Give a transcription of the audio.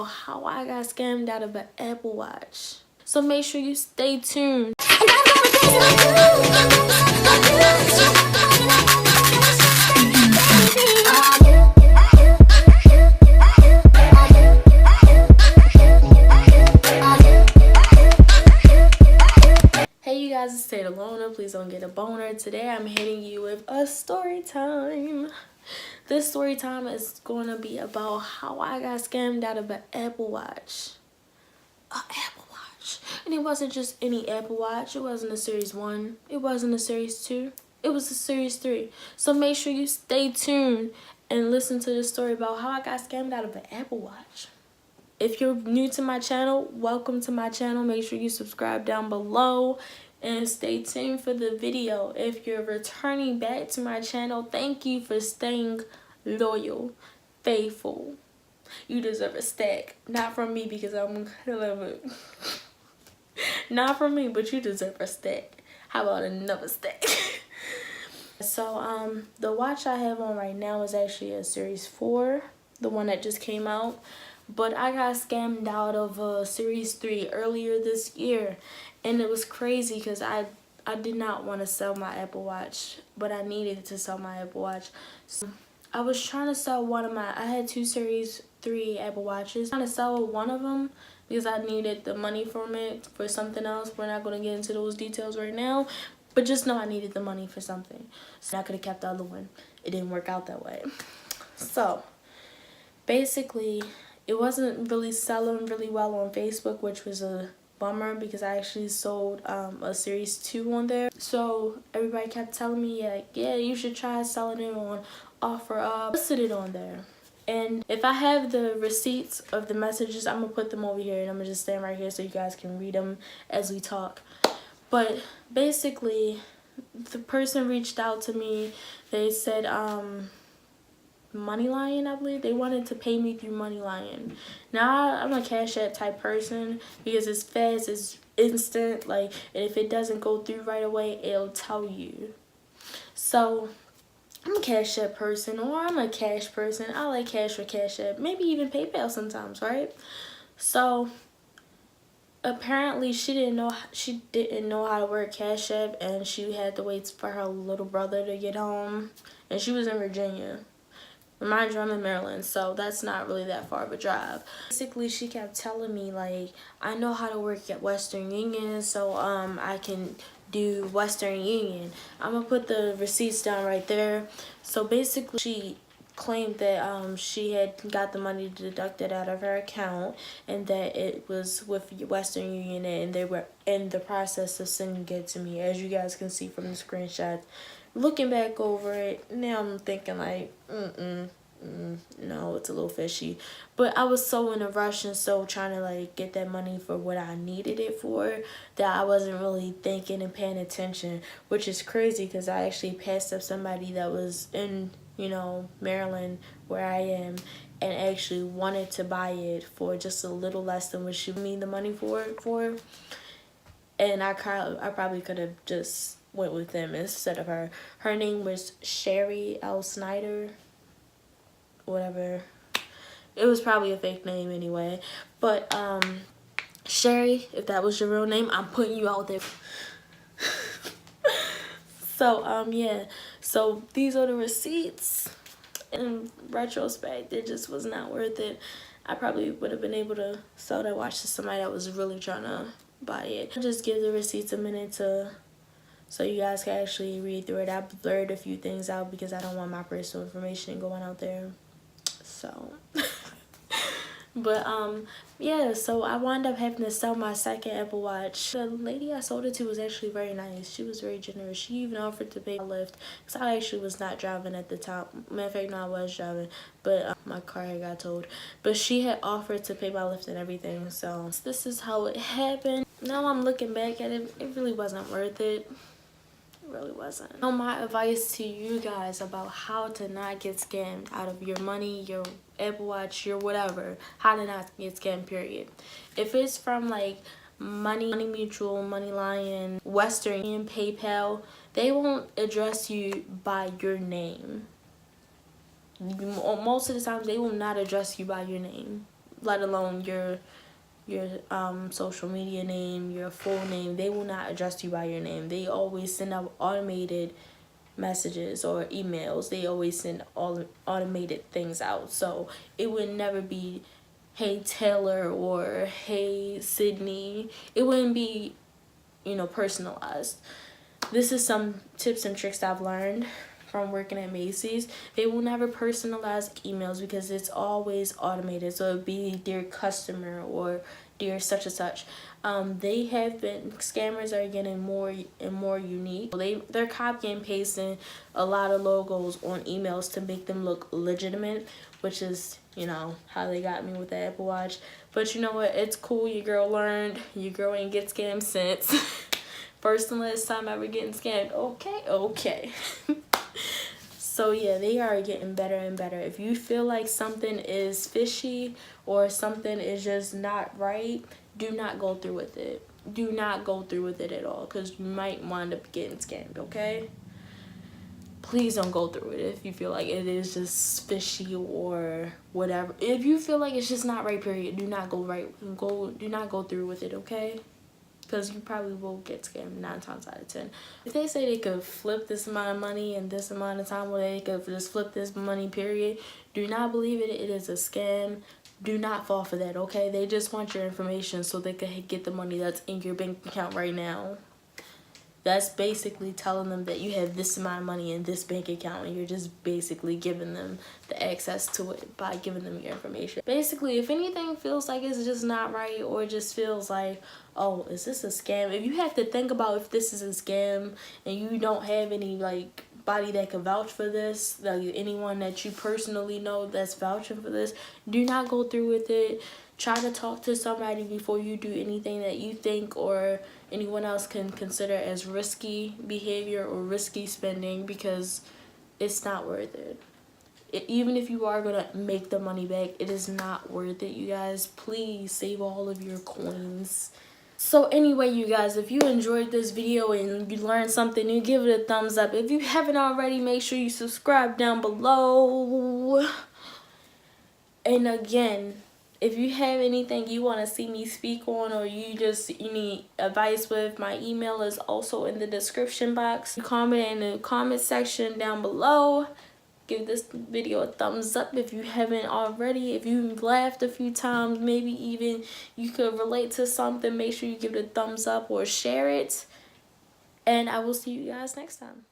How I got scammed out of an Apple Watch. So make sure you stay tuned. Hey you guys, it's Taylor Loner. Please don't get a boner. Today I'm hitting you with a story time. This story time is going to be about how I got scammed out of an Apple Watch. An Apple Watch. And it wasn't just any Apple Watch. It wasn't a Series 1. It wasn't a Series 2. It was a Series 3. So make sure you stay tuned and listen to the story about how I got scammed out of an Apple Watch. If you're new to my channel, welcome to my channel. Make sure you subscribe down below and stay tuned for the video. If you're returning back to my channel, thank you for staying loyal, faithful. You deserve a stack. Not from me because I'm killing it. Not from me, but you deserve a stack. How about another stack? So the watch I have on right now is actually a Series 4, the one that just came out. But I got scammed out of a Series 3 earlier this year. And it was crazy because I did not want to sell my Apple Watch, but I needed to sell my Apple Watch. So I was trying to sell I had two Series 3 Apple Watches. Trying to sell one of them because I needed the money from it for something else. We're not going to get into those details right now, but just know I needed the money for something. So I could have kept the other one. It didn't work out that way. So basically, it wasn't really selling really well on Facebook, which was a bummer because I actually sold a Series 2 on there. So everybody kept telling me, like, yeah, you should try selling it on OfferUp. Listed it on there. And if I have the receipts of the messages, I'm going to put them over here and I'm going to just stand right here so you guys can read them as we talk. But basically, the person reached out to me. They said, Moneyline, I believe. They wanted to pay me through Moneyline. Now I'm a Cash App type person because it's fast, it's instant, like, and if it doesn't go through right away, it'll tell you. So I'm a Cash App person, or I'm a cash person. I like cash or Cash App, maybe even PayPal sometimes, right? So apparently she didn't know how to work Cash App, and she had to wait for her little brother to get home, and she was in Virginia. Mind you, I'm in Maryland, so that's not really that far of a drive. Basically, she kept telling me, like, I know how to work at Western Union, so I can do Western Union. I'm gonna put the receipts down right there. So basically, she claimed that she had got the money deducted out of her account and that it was with Western Union and they were in the process of sending it to me, as you guys can see from the screenshot. Looking back over it, now I'm thinking like, no, it's a little fishy. But I was so in a rush and so trying to like get that money for what I needed it for that I wasn't really thinking and paying attention, which is crazy because I actually passed up somebody that was in, you know, Maryland where I am and actually wanted to buy it for just a little less than what she gave me the money for. And I probably could have just went with them instead of her. Her name was Sherry L. Snyder, whatever. It was probably a fake name anyway. But Sherry, if that was your real name, I'm putting you out there. So yeah, so these are the receipts. In retrospect, it just was not worth it. I probably would have been able to sell that watch to somebody that was really trying to buy it. I'll just give the receipts a minute so you guys can actually read through it. I blurred a few things out because I don't want my personal information going out there. So but yeah, so I wound up having to sell my second Apple Watch. The lady I sold it to was actually very nice. She was very generous. She even offered to pay my Lyft because I actually was not driving at the time. Matter of fact, no, I was driving, but my car had got towed. But she had offered to pay my Lyft and everything. So this is how it happened. Now I'm looking back at it, it really wasn't worth it. Really wasn't. So my advice to you guys about how to not get scammed out of your money, your Apple Watch, your whatever, how to not get scammed, period. If it's from like Money Mutual, Moneyline, Western Union, PayPal, they won't address you by your name. Most of the time they will not address you by your name. let alone your social media name, your full name. They will not address you by your name. They always send out automated messages or emails. They always send all automated things out. So it would never be, hey Taylor or hey Sydney. It wouldn't be, personalized. This is some tips and tricks I've learned from working at Macy's. They will never personalize emails because it's always automated. So it'd be dear customer or dear such and such. Scammers are getting more and more unique. They're copying and pasting a lot of logos on emails to make them look legitimate, which is, how they got me with the Apple Watch. But you know what? It's cool. Your girl learned. Your girl ain't get scammed since. First and last time ever getting scammed. Okay. So yeah, they are getting better and better. If you feel like something is fishy or something is just not right, do not go through with it. Do not go through with it at all, because you might wind up getting scammed, okay? Please don't go through it if you feel like it is just fishy or whatever. If you feel like it's just not right, period, do not go through with it, okay? Because you probably will get scammed 9 times out of 10. If they say they could flip this amount of money in this amount of time, or they could just flip this money, period, do not believe it. It is a scam. Do not fall for that, okay? They just want your information so they can get the money that's in your bank account right now. That's basically telling them that you have this amount of money in this bank account, and you're just basically giving them the access to it by giving them your information. Basically, if anything feels like it's just not right, or just feels like, oh, is this a scam? If you have to think about if this is a scam and you don't have any body that can vouch for this, like anyone that you personally know that's vouching for this, do not go through with it. Try to talk to somebody before you do anything that you think or anyone else can consider as risky behavior or risky spending, because it's not worth it. Even if you are going to make the money back, it is not worth it, you guys. Please save all of your coins. So anyway, you guys, if you enjoyed this video and you learned something new, give it a thumbs up. If you haven't already, make sure you subscribe down below. And again, if you have anything you want to see me speak on, or you need advice with, my email is also in the description box. Comment in the comment section down below. Give this video a thumbs up if you haven't already. If you've laughed a few times, maybe even you could relate to something, make sure you give it a thumbs up or share it. And I will see you guys next time.